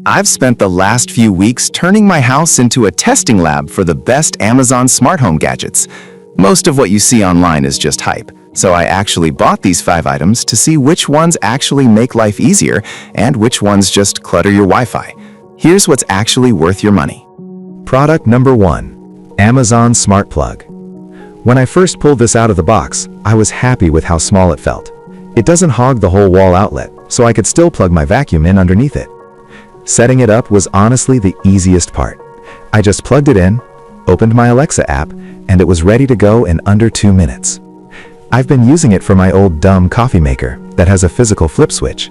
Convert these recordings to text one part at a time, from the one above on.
I've spent the last few weeks turning my house into a testing lab for the best Amazon smart home gadgets. Most of what you see online is just hype, so I actually bought these 5 items to see which ones actually make life easier and which ones just clutter your Wi-Fi. Here's what's actually worth your money. Product number 1. Amazon Smart Plug. When I first pulled this out of the box, I was happy with how small it felt. It doesn't hog the whole wall outlet, so I could still plug my vacuum in underneath it. Setting it up was honestly the easiest part. I just plugged it in, opened my Alexa app, and it was ready to go in under 2 minutes. I've been using it for my old dumb coffee maker that has a physical flip switch.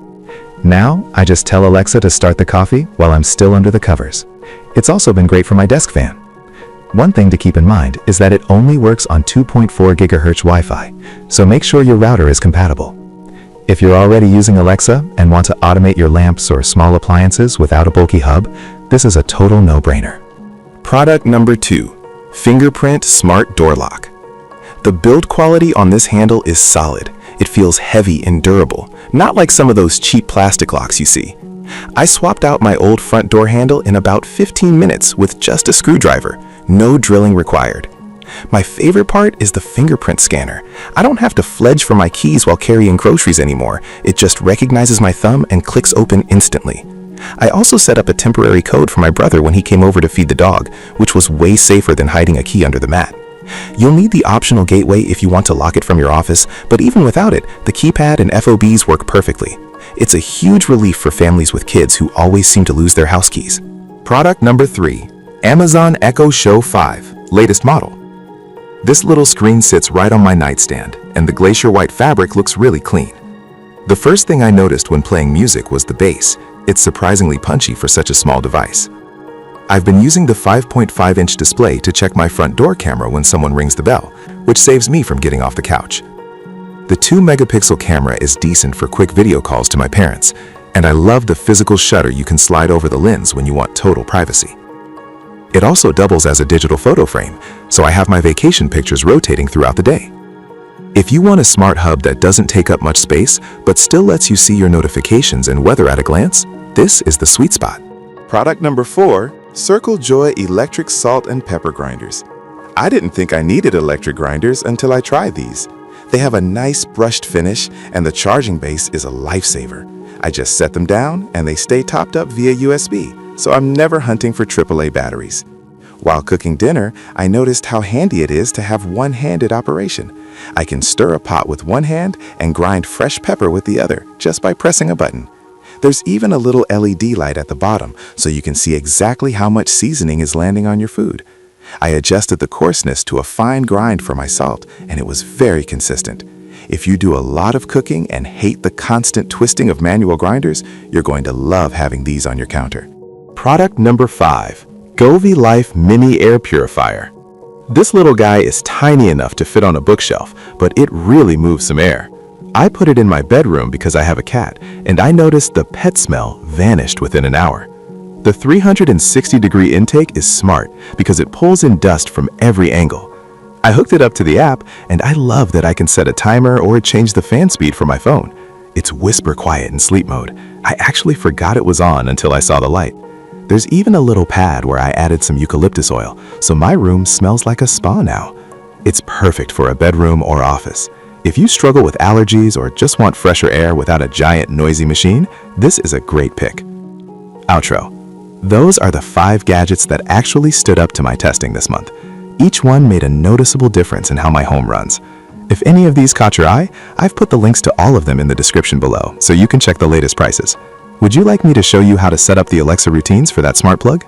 Now, I just tell Alexa to start the coffee while I'm still under the covers. It's also been great for my desk fan. One thing to keep in mind is that it only works on 2.4 GHz Wi-Fi, so make sure your router is compatible. If you're already using Alexa and want to automate your lamps or small appliances without a bulky hub, this is a total no-brainer. Product number 2. Fingerprint Smart Door Lock. The build quality on this handle is solid. It feels heavy and durable, not like some of those cheap plastic locks you see. I swapped out my old front door handle in about 15 minutes with just a screwdriver, no drilling required. My favorite part is the fingerprint scanner. I don't have to fledge for my keys while carrying groceries anymore. It just recognizes my thumb and clicks open instantly. I also set up a temporary code for my brother when he came over to feed the dog, which was way safer than hiding a key under the mat. You'll need the optional gateway if you want to lock it from your office, but even without it, the keypad and FOBs work perfectly. It's a huge relief for families with kids who always seem to lose their house keys. Product number 3. Amazon Echo Show 5, latest model. This little screen sits right on my nightstand, and the glacier white fabric looks really clean. The first thing I noticed when playing music was the bass. It's surprisingly punchy for such a small device. I've been using the 5.5-inch display to check my front door camera when someone rings the bell, which saves me from getting off the couch. The 2-megapixel camera is decent for quick video calls to my parents, and I love the physical shutter you can slide over the lens when you want total privacy. It also doubles as a digital photo frame, so I have my vacation pictures rotating throughout the day. If you want a smart hub that doesn't take up much space, but still lets you see your notifications and weather at a glance, this is the sweet spot. Product number 4, Circle Joy Electric Salt and Pepper Grinders. I didn't think I needed electric grinders until I tried these. They have a nice brushed finish, and the charging base is a lifesaver. I just set them down, and they stay topped up via USB, so I'm never hunting for AAA batteries. While cooking dinner, I noticed how handy it is to have one-handed operation. I can stir a pot with one hand and grind fresh pepper with the other just by pressing a button. There's even a little LED light at the bottom so you can see exactly how much seasoning is landing on your food. I adjusted the coarseness to a fine grind for my salt, and it was very consistent. If you do a lot of cooking and hate the constant twisting of manual grinders, you're going to love having these on your counter. Product number 5. Govee Life Mini Air Purifier. This little guy is tiny enough to fit on a bookshelf, but it really moves some air. I put it in my bedroom because I have a cat, and I noticed the pet smell vanished within an hour. The 360-degree intake is smart because it pulls in dust from every angle. I hooked it up to the app, and I love that I can set a timer or change the fan speed for my phone. It's whisper quiet in sleep mode. I actually forgot it was on until I saw the light. There's even a little pad where I added some eucalyptus oil, so my room smells like a spa now. It's perfect for a bedroom or office. If you struggle with allergies or just want fresher air without a giant noisy machine, this is a great pick. Outro. Those are the 5 gadgets that actually stood up to my testing this month. Each one made a noticeable difference in how my home runs. If any of these caught your eye, I've put the links to all of them in the description below, so you can check the latest prices. Would you like me to show you how to set up the Alexa routines for that smart plug?